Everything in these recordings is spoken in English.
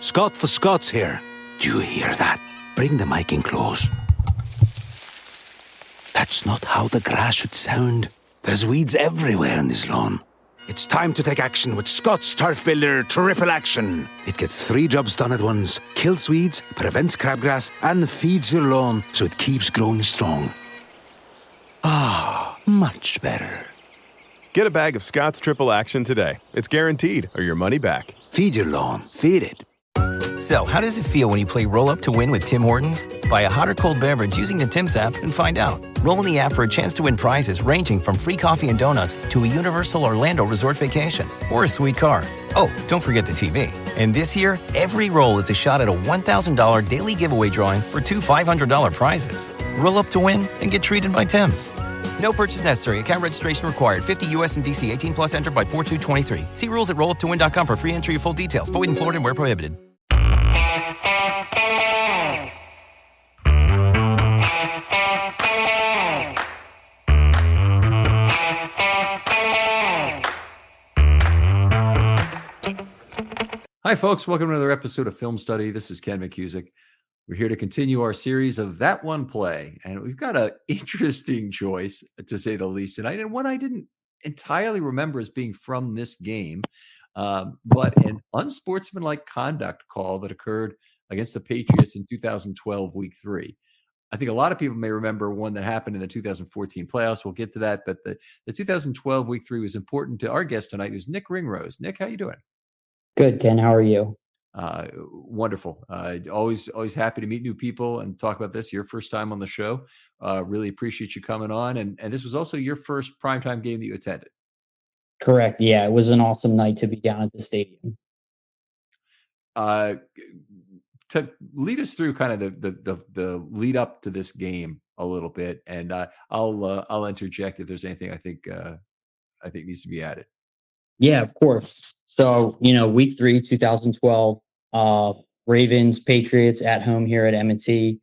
Scott for Scots here. Do you hear that? Bring the mic in close. That's not how the grass should sound. There's weeds everywhere in this lawn. It's time to take action with Scott's Turf Builder Triple Action. It gets 3 jobs done at once. Kills weeds, prevents crabgrass, and feeds your lawn so it keeps growing strong. Ah, much better. Get a bag of Scott's Triple Action today. It's guaranteed, or your money back. Feed your lawn. Feed it. So, how does it feel when you play Roll Up to Win with Tim Hortons? Buy a hot or cold beverage using the Tim's app and find out. Roll in the app for a chance to win prizes ranging from free coffee and donuts to a Universal Orlando resort vacation or a sweet car. Oh, don't forget the TV. And this year, every roll is a shot at a $1,000 daily giveaway drawing for 2 $500 prizes. Roll up to win and get treated by Tim's. No purchase necessary. Account registration required. 50 U.S. and D.C. 18 plus entered by 4/2/23. See rules at rolluptowin.com for free entry and full details. Void in Florida and where prohibited. Hi, folks. Welcome to another episode of Film Study. This is Ken McKusick. We're here to continue our series of That One Play, and we've got an interesting choice, to say the least, tonight, and one I didn't entirely remember as being from this game, but an unsportsmanlike conduct call that occurred against the Patriots in 2012, Week 3. I think a lot of people may remember one that happened in the 2014 playoffs. We'll get to that, but the 2012 Week 3 was important to our guest tonight, who's Nick Ringrose. Nick, how you doing? Good, Ken. How are you? Wonderful. Always happy to meet new people and talk about this. Your first time on the show. Really appreciate you coming on. And this was also your first primetime game that you attended. Correct. Yeah, it was an awesome night to be down at the stadium. To lead us through kind of the lead up to this game a little bit, and I'll interject if there's anything I think needs to be added. Yeah, of course. So, Week 3, 2012, Ravens, Patriots at home here at M&T.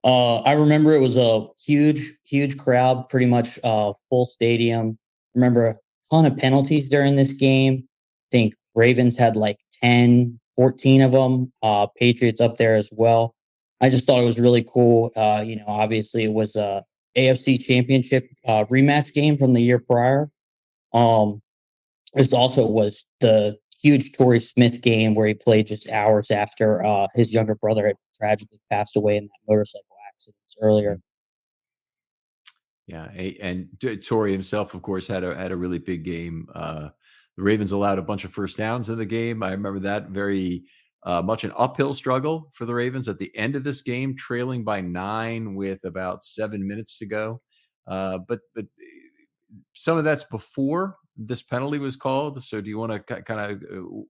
I remember it was a huge crowd, pretty much full stadium. Remember a ton of penalties during this game. I think Ravens had like 10, 14 of them. Patriots up there as well. I just thought it was really cool. Obviously it was a AFC Championship rematch game from the year prior. This also was the huge Torrey Smith game where he played just hours after his younger brother had tragically passed away in that motorcycle accident earlier. Yeah, and Torrey himself, of course, had a really big game. The Ravens allowed a bunch of first downs in the game. I remember that very much an uphill struggle for the Ravens at the end of this game, trailing by 9 with about 7 minutes to go. But some of that's before this penalty was called. So do you want to kind of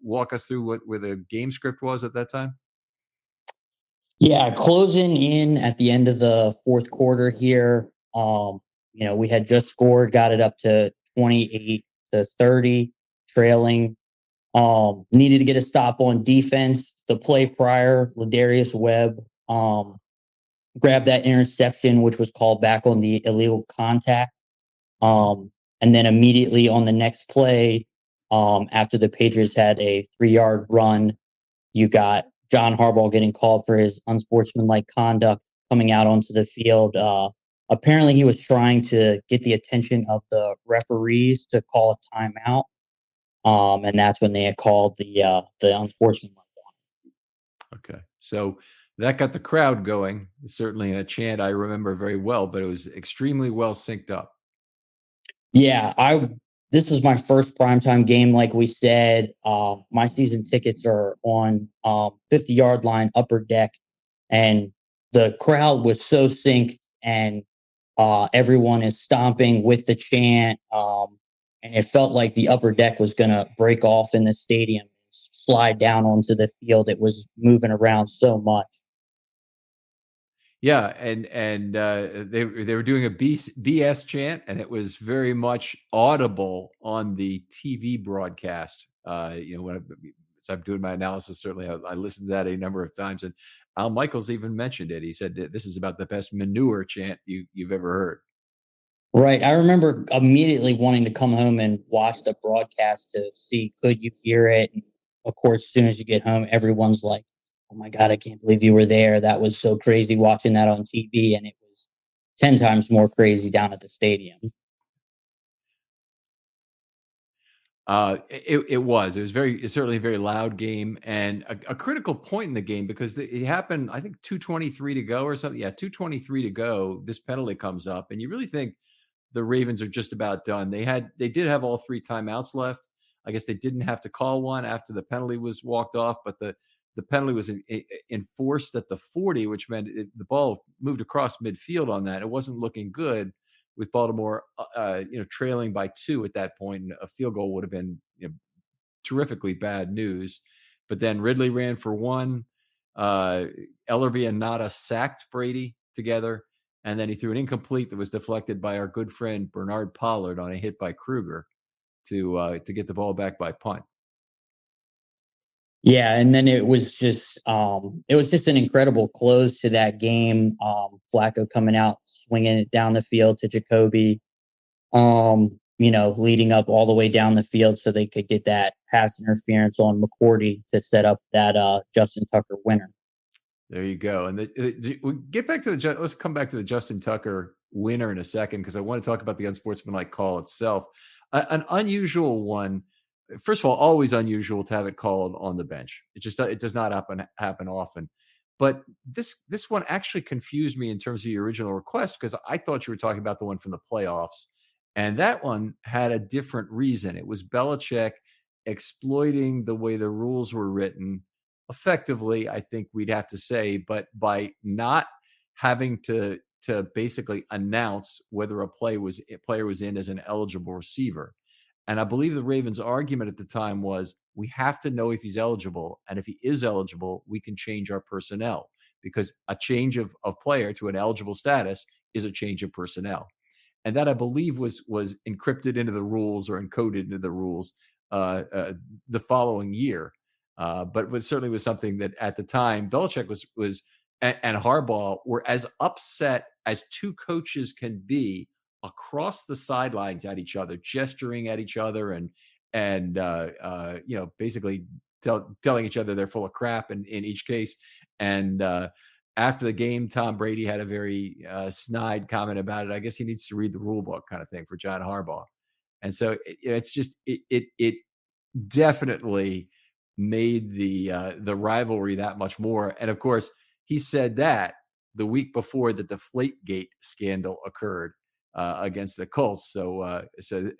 walk us through where the game script was at that time? Yeah, closing in at the end of the fourth quarter here. We had just scored, got it up to 28-30, trailing. Needed to get a stop on defense. The play prior, Ladarius Webb grabbed that interception, which was called back on the illegal contact. And then immediately on the next play, after the Patriots had a 3-yard run, you got John Harbaugh getting called for his unsportsmanlike conduct coming out onto the field. Apparently, he was trying to get the attention of the referees to call a timeout. And that's when they had called the unsportsmanlike on. Okay. So that got the crowd going, certainly in a chant I remember very well, but it was extremely well synced up. Yeah, this is my first primetime game, like we said. My season tickets are on 50-yard line, upper deck, and the crowd was so synced, and everyone is stomping with the chant, and it felt like the upper deck was going to break off in the stadium, slide down onto the field. It was moving around so much. Yeah, and they were doing a BS chant, and it was very much audible on the TV broadcast. When I'm doing my analysis, certainly I listened to that a number of times, and Al Michaels even mentioned it. He said that this is about the best manure chant you've ever heard. Right. I remember immediately wanting to come home and watch the broadcast to see, could you hear it? And of course, as soon as you get home, everyone's like, "Oh my God, I can't believe you were there. That was so crazy watching that on TV." And it was 10 times more crazy down at the stadium. It was certainly a very loud game, and a critical point in the game because it happened, I think 2:23 to go or something. Yeah, 2:23 to go. This penalty comes up, and you really think the Ravens are just about done. They did have all 3 timeouts left. I guess they didn't have to call one after the penalty was walked off, but the penalty was enforced at the 40, which meant the ball moved across midfield on that. It wasn't looking good with Baltimore, trailing by 2 at that point. And a field goal would have been terrifically bad news. But then Ridley ran for 1. Ellerbe and Nada sacked Brady together. And then he threw an incomplete that was deflected by our good friend Bernard Pollard on a hit by Kruger to get the ball back by punt. Yeah, and then it was just an incredible close to that game. Flacco coming out, swinging it down the field to Jacoby, leading up all the way down the field so they could get that pass interference on McCourty to set up that Justin Tucker winner. There you go. And we get back to let's come back to the Justin Tucker winner in a second, because I want to talk about the unsportsmanlike call itself. An unusual one. First of all, always unusual to have it called on the bench. It does not happen often. But this one actually confused me in terms of your original request, because I thought you were talking about the one from the playoffs. And that one had a different reason. It was Belichick exploiting the way the rules were written effectively, I think we'd have to say, but by not having to basically announce whether a player was in as an eligible receiver. And I believe the Ravens' argument at the time was, we have to know if he's eligible. And if he is eligible, we can change our personnel, because a change of player to an eligible status is a change of personnel. And that, I believe, was encrypted into the rules or encoded into the rules the following year. But it certainly was something that at the time Belichick was and Harbaugh were as upset as two coaches can be across the sidelines at each other, gesturing at each other and basically telling each other they're full of crap in each case. And after the game, Tom Brady had a very snide comment about it. I guess he needs to read the rule book, kind of thing, for John Harbaugh. And so it definitely made the rivalry that much more. And of course, he said that the week before the Deflategate scandal occurred against the Colts. So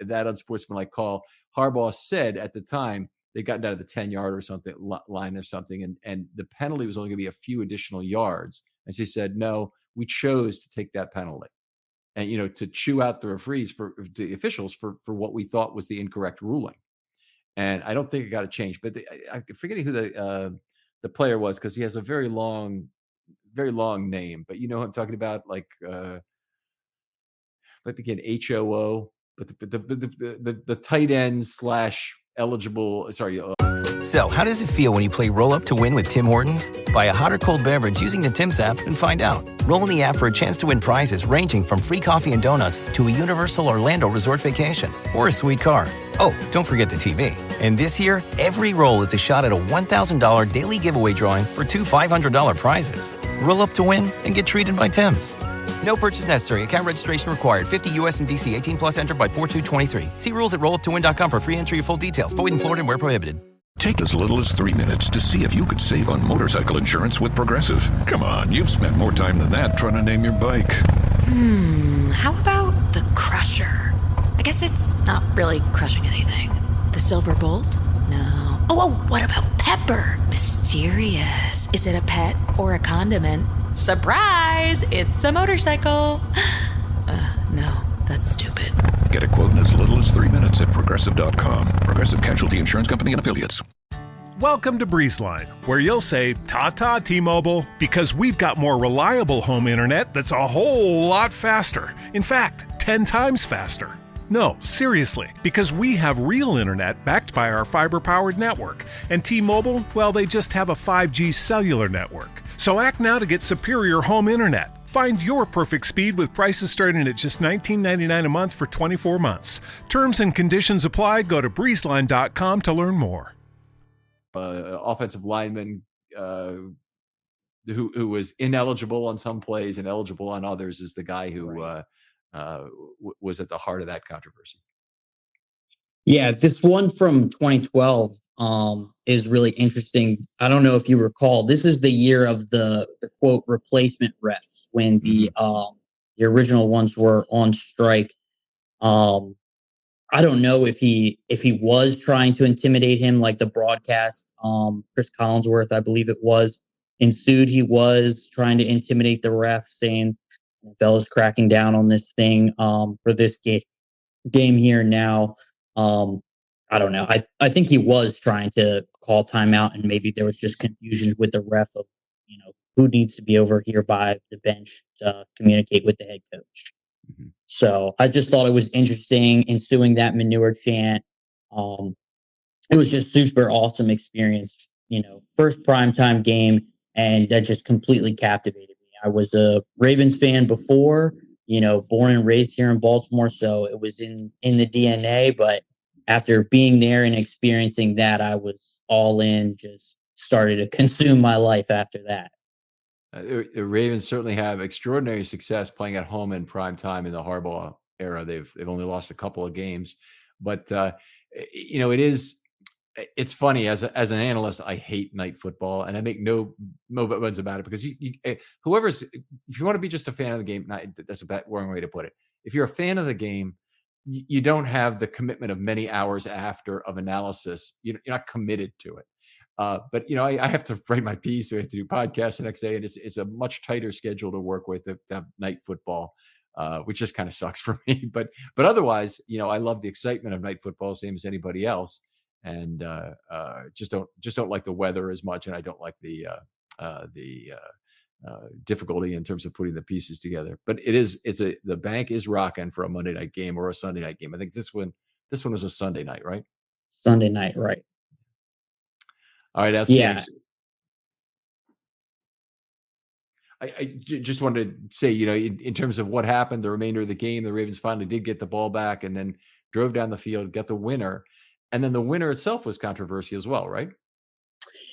that unsportsmanlike call, Harbaugh said at the time they got down to the 10-yard or something line or something, and the penalty was only going to be a few additional yards. And so he said, no, we chose to take that penalty, and to chew out the referees for the officials for what we thought was the incorrect ruling. And I don't think it got a change. But I'm forgetting who the player was, because he has a very long name. But you know who I'm talking about, like might begin HOO, but the tight end / eligible. Sorry. So, how does it feel when you play Roll Up to Win with Tim Hortons? Buy a hot or cold beverage using the Tim's app and find out. Roll in the app for a chance to win prizes ranging from free coffee and donuts to a Universal Orlando resort vacation or a sweet car. Oh, don't forget the TV. And this year, every roll is a shot at a $1,000 daily giveaway drawing for 2 $500 prizes. Roll up to win and get treated by Tim's. No purchase necessary. Account registration required. 50 U.S. and D.C. 18 plus entered by 4/2/23. See rules at rolluptowin.com for free entry and full details. Void in Florida and where prohibited. Take as little as 3 minutes to see if you could save on motorcycle insurance with Progressive. Come on, you've spent more time than that trying to name your bike. How about the Crusher? I guess it's not really crushing anything. The Silver Bolt? No. Oh, what about Pepper? Mysterious. Is it a pet or a condiment? Surprise! It's a motorcycle. No, that's stupid. Get a quote in as little as 3 minutes at Progressive.com. Progressive Casualty Insurance Company and Affiliates. Welcome to BreezeLine, where you'll say, ta-ta T-Mobile, because we've got more reliable home internet that's a whole lot faster. In fact, 10 times faster. No, seriously, because we have real internet backed by our fiber-powered network. And T-Mobile, well, they just have a 5G cellular network. So act now to get superior home internet. Find your perfect speed with prices starting at just $19.99 a month for 24 months. Terms and conditions apply. Go to breezeline.com to learn more. offensive lineman who was ineligible on some plays and eligible on others is the guy who was at the heart of that controversy. Yeah, this one from 2012 is really interesting. I don't know if you recall. This is the year of the quote replacement refs when the original ones were on strike. I don't know if he was trying to intimidate him, like the broadcast. Chris Collinsworth, I believe it was, ensued. He was trying to intimidate the ref, saying NFL is cracking down on this thing for this game here now. I don't know. I think he was trying to call timeout, and maybe there was just confusion with the ref of who needs to be over here by the bench to communicate with the head coach. So I just thought it was interesting ensuing that manure chant. It was just super awesome experience. First primetime game, and that just completely captivated me. I was a Ravens fan before, born and raised here in Baltimore, so it was in the DNA. But after being there and experiencing that, I was all in. Just started to consume my life after that. The Ravens certainly have extraordinary success playing at home in prime time in the Harbaugh era. They've only lost a couple of games, but it's funny as an analyst. I hate night football, and I make no bones about it because if you want to be just a fan of the game, that's a wrong way to put it. If you're a fan of the game, you don't have the commitment of many hours after of analysis. You're not committed to it. But I have to write my piece, so I have to do podcasts the next day, and it's a much tighter schedule to work with to have night football, which just kind of sucks for me. But otherwise, I love the excitement of night football, same as anybody else, and just don't like the weather as much, and I don't like the difficulty in terms of putting the pieces together. But the bank is rocking for a Monday night game or a Sunday night game. I think this one was a Sunday night, right? Sunday night, right? All right, that's I just wanted to say, in terms of what happened, the remainder of the game, the Ravens finally did get the ball back and then drove down the field, got the winner. And then the winner itself was controversial as well, right?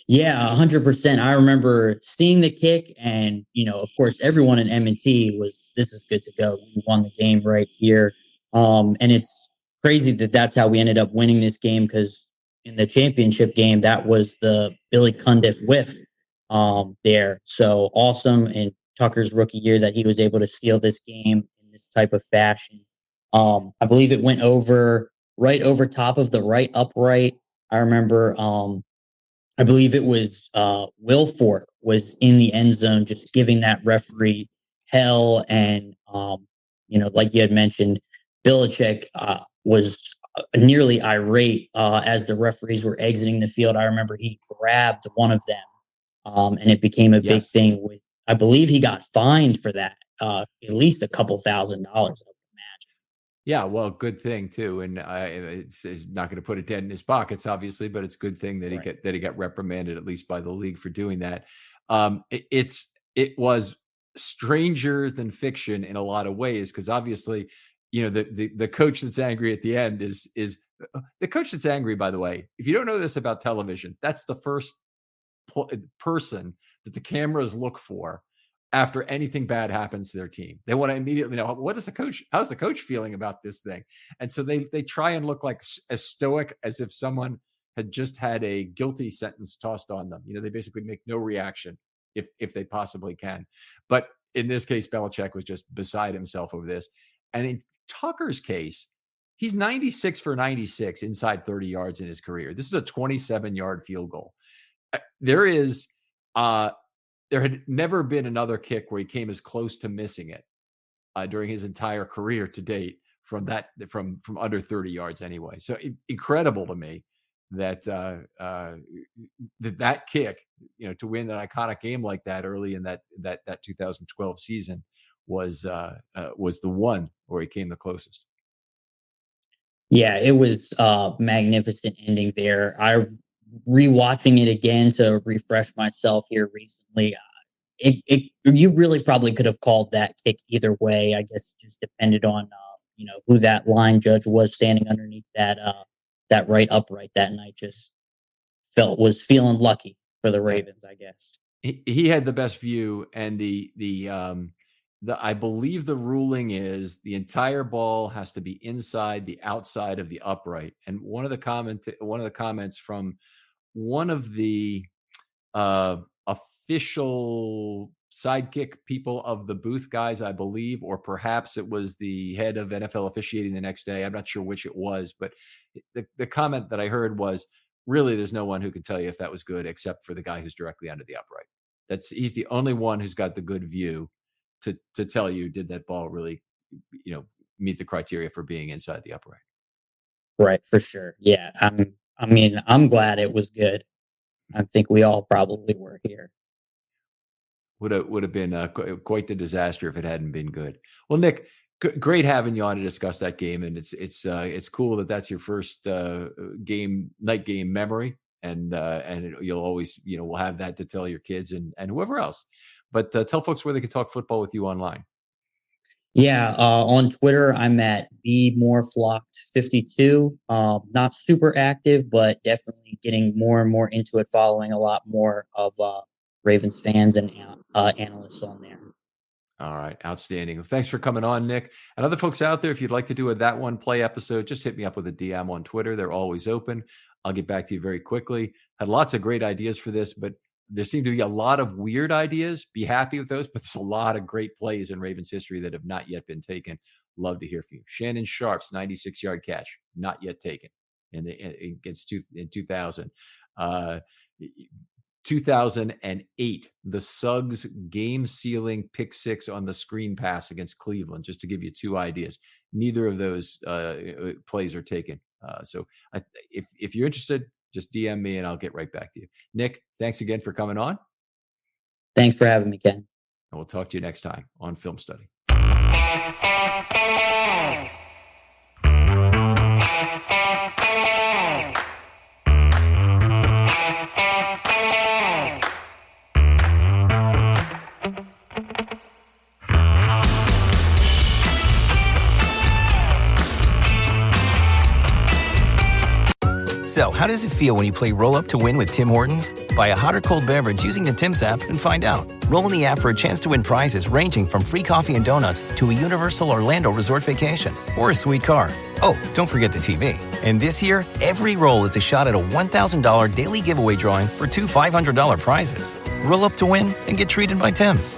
Yeah, 100%. I remember seeing the kick, and, of course, everyone in M&T was, this is good to go. We won the game right here. And it's crazy that that's how we ended up winning this game, because in the championship game, that was the Billy Cundiff whiff there. So awesome in Tucker's rookie year that he was able to steal this game in this type of fashion. I believe it went right over top of the right upright. I remember, I believe it was Wilfork was in the end zone, just giving that referee hell. And, like you had mentioned, Belichick was nearly irate as the referees were exiting the field. I remember he grabbed one of them, and it became a big thing. I believe he got fined for that, at least a couple $1,000, I would imagine. Yeah, well, good thing too, and it's not going to put a dent in his pockets, obviously, but it's a good thing that he got reprimanded at least by the league for doing that. It was stranger than fiction in a lot of ways, because obviously, the coach that's angry at the end is the coach that's angry. By the way, if you don't know this about television, that's the first person that the cameras look for after anything bad happens to their team. They want to immediately know, how's the coach feeling about this thing? And so they try and look like as stoic as if someone had just had a guilty sentence tossed on them. They basically make no reaction if they possibly can. But in this case, Belichick was just beside himself over this. And in Tucker's case, he's 96 for 96 inside 30 yards in his career. This is a 27-yard field goal. There had never been another kick where he came as close to missing it during his entire career to date from under 30 yards anyway. So incredible to me that that kick, to win an iconic game like that early in that 2012 season was the one where he came the closest. Yeah, it was a magnificent ending there. I rewatching it again to refresh myself here recently. You really probably could have called that kick either way. I guess just depended on who that line judge was standing underneath that right upright that night. Just was feeling lucky for the Ravens, I guess. He had the best view, and I believe the ruling is the entire ball has to be inside the outside of the upright. And one of the comments from one of the official sidekick people of the booth guys, I believe, or perhaps it was the head of NFL officiating the next day. I'm not sure which it was, but the comment that I heard was, really, there's no one who can tell you if that was good except for the guy who's directly under the upright. He's the only one who's got the good view to tell you, did that ball really, meet the criteria for being inside the upright? Right, for sure. Yeah, I'm glad it was good. I think we all probably were here. Would have been quite the disaster if it hadn't been good. Well, Nick, great having you on to discuss that game, and it's cool that that's your first night game memory, and you'll always we'll have that to tell your kids and whoever else. But tell folks where they can talk football with you online. Yeah, on Twitter, I'm at BMoreFlocked52. Not super active, but definitely getting more and more into it, following a lot more of Ravens fans and analysts on there. All right. Outstanding. Well, thanks for coming on, Nick. And other folks out there, if you'd like to do a That One Play episode, just hit me up with a DM on Twitter. They're always open. I'll get back to you very quickly. Had lots of great ideas for this, but there seem to be a lot of weird ideas. Be happy with those, but there's a lot of great plays in Ravens history that have not yet been taken. Love to hear from you. Shannon Sharp's 96-yard catch, not yet taken in 2000. 2008, the Suggs game-sealing pick six on the screen pass against Cleveland, just to give you two ideas. Neither of those plays are taken. So if you're interested, just DM me and I'll get right back to you. Nick, thanks again for coming on. Thanks for having me, Ken. And we'll talk to you next time on Film Study. So, how does it feel when you play Roll Up to Win with Tim Hortons? Buy a hot or cold beverage using the Tim's app and find out. Roll in the app for a chance to win prizes ranging from free coffee and donuts to a Universal Orlando resort vacation or a sweet car. Oh, don't forget the TV. And this year, every roll is a shot at a $1,000 daily giveaway drawing for two $500 prizes. Roll up to win and get treated by Tim's.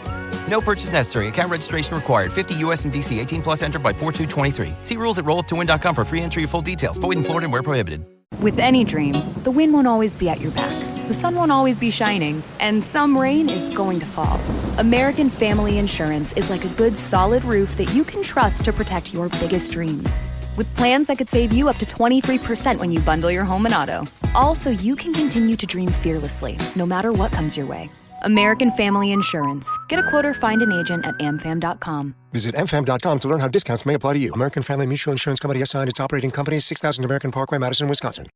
No purchase necessary. Account registration required. 50 U.S. and D.C. 18 plus entered by 4/2/23. See rules at rolluptowin.com for free entry and full details. Void in Florida and where prohibited. With any dream, the wind won't always be at your back. The sun won't always be shining, and some rain is going to fall. American Family Insurance is like a good solid roof that you can trust to protect your biggest dreams. With plans that could save you up to 23% when you bundle your home and auto. Also, you can continue to dream fearlessly, no matter what comes your way. American Family Insurance. Get a quote or find an agent at amfam.com. Visit amfam.com to learn how discounts may apply to you. American Family Mutual Insurance Company assigned its operating company, 6000 American Parkway, Madison, Wisconsin.